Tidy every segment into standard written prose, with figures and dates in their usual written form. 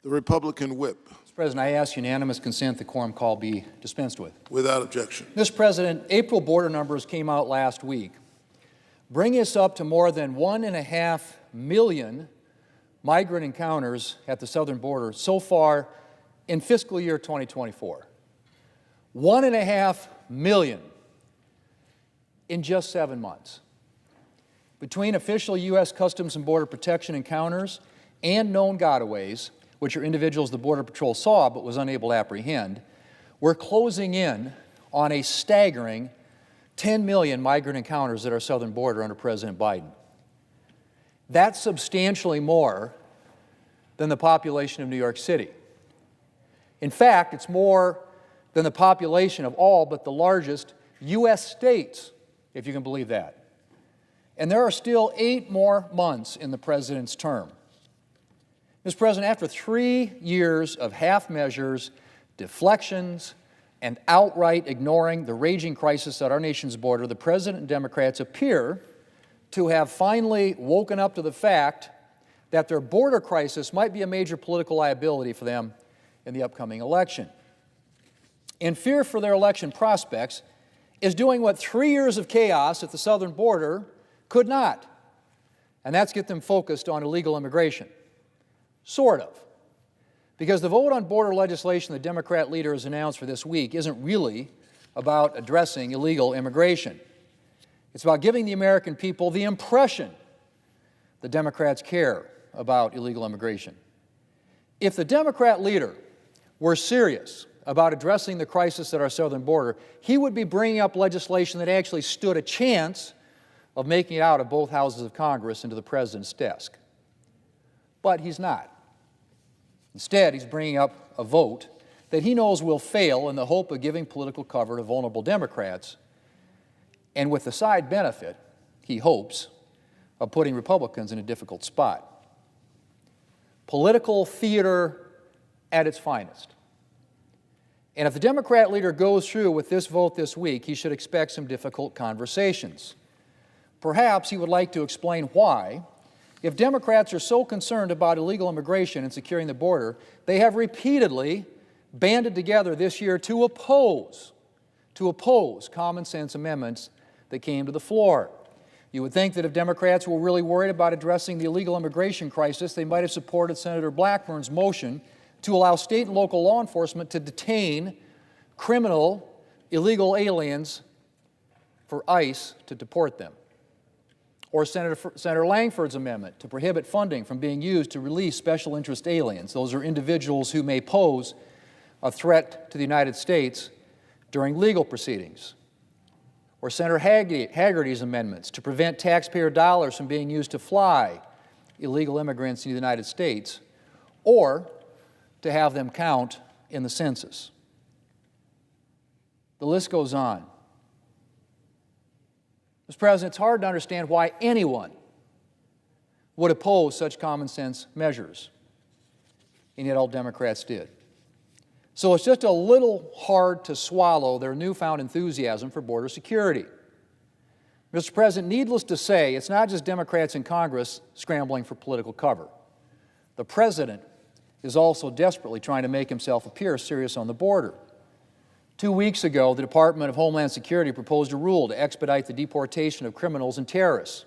The Republican whip. Mr. President, I ask unanimous consent the quorum call be dispensed with. Without objection. Mr. President, April border numbers came out last week, bringing us up to more than 1.5 million migrant encounters at the southern border so far in fiscal year 2024. 1.5 million in just 7 months. Between official U.S. Customs and Border Protection encounters and known gotaways, which are individuals the Border Patrol saw but was unable to apprehend, we're closing in on a staggering 10 million migrant encounters at our southern border under President Biden. That's substantially more than the population of New York City. In fact, it's more than the population of all but the largest U.S. states, if you can believe that. And there are still 8 more months in the President's term. Mr. President, after 3 years of half measures, deflections, and outright ignoring the raging crisis at our nation's border, the President and Democrats appear to have finally woken up to the fact that their border crisis might be a major political liability for them in the upcoming election. In fear for their election prospects is doing what 3 years of chaos at the southern border could not, and that's get them focused on illegal immigration. Sort of. Because the vote on border legislation the Democrat leader has announced for this week isn't really about addressing illegal immigration. It's about giving the American people the impression the Democrats care about illegal immigration. If the Democrat leader were serious about addressing the crisis at our southern border, he would be bringing up legislation that actually stood a chance of making it out of both houses of Congress into the President's desk. But he's not. Instead, he's bringing up a vote that he knows will fail in the hope of giving political cover to vulnerable Democrats, and with the side benefit, he hopes, of putting Republicans in a difficult spot. Political theater at its finest. And if the Democrat leader goes through with this vote this week, he should expect some difficult conversations. Perhaps he would like to explain why, if Democrats are so concerned about illegal immigration and securing the border, they have repeatedly banded together this year to oppose common sense amendments that came to the floor. You would think that if Democrats were really worried about addressing the illegal immigration crisis, they might have supported Senator Blackburn's motion to allow state and local law enforcement to detain criminal illegal aliens for ICE to deport them. Or Senator Langford's amendment to prohibit funding from being used to release special interest aliens. Those are individuals who may pose a threat to the United States during legal proceedings. Or Senator Hagerty's amendments to prevent taxpayer dollars from being used to fly illegal immigrants in the United States, or to have them count in the census. The list goes on. Mr. President, it's hard to understand why anyone would oppose such common sense measures, and yet all Democrats did. So it's just a little hard to swallow their newfound enthusiasm for border security. Mr. President, needless to say, it's not just Democrats in Congress scrambling for political cover. The President is also desperately trying to make himself appear serious on the border. 2 weeks ago, the Department of Homeland Security proposed a rule to expedite the deportation of criminals and terrorists.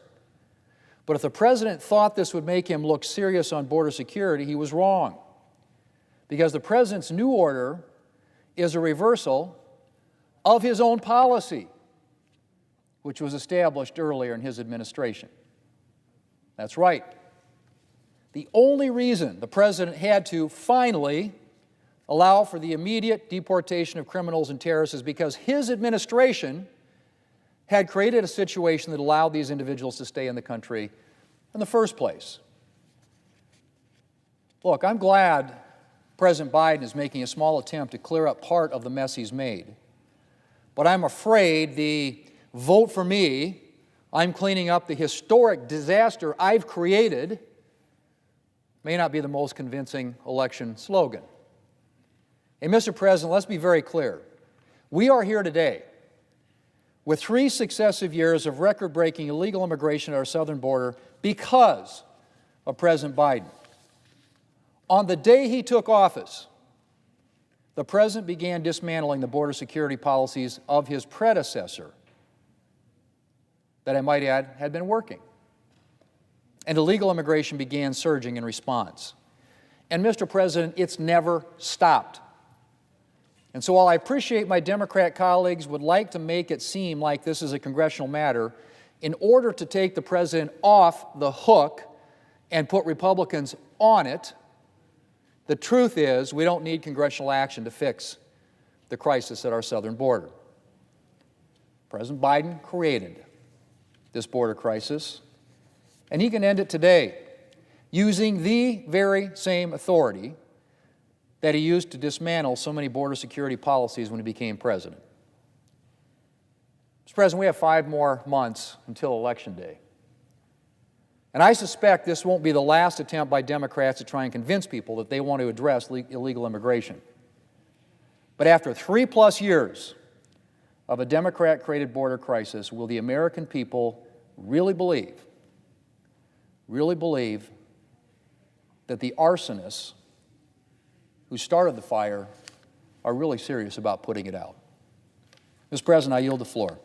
But if the President thought this would make him look serious on border security, he was wrong. Because the President's new order is a reversal of his own policy, which was established earlier in his administration. That's right. The only reason the President had to finally allow for the immediate deportation of criminals and terrorists is because his administration had created a situation that allowed these individuals to stay in the country in the first place. Look, I'm glad President Biden is making a small attempt to clear up part of the mess he's made. But I'm afraid the vote for me, I'm cleaning up the historic disaster I've created, may not be the most convincing election slogan. And Mr. President, let's be very clear. We are here today with 3 successive years of record-breaking illegal immigration at our southern border because of President Biden. On the day he took office, the President began dismantling the border security policies of his predecessor that, I might add, had been working. And illegal immigration began surging in response. And, Mr. President, it's never stopped. And so while I appreciate my Democrat colleagues would like to make it seem like this is a congressional matter, in order to take the President off the hook and put Republicans on it, the truth is we don't need congressional action to fix the crisis at our southern border. President Biden created this border crisis, and he can end it today using the very same authority that he used to dismantle so many border security policies when he became president. Mr. President, we have 5 more months until Election Day. And I suspect this won't be the last attempt by Democrats to try and convince people that they want to address illegal immigration. But after 3+ years of a Democrat-created border crisis, will the American people really believe that the arsonists who started the fire are really serious about putting it out? Mr. President, I yield the floor.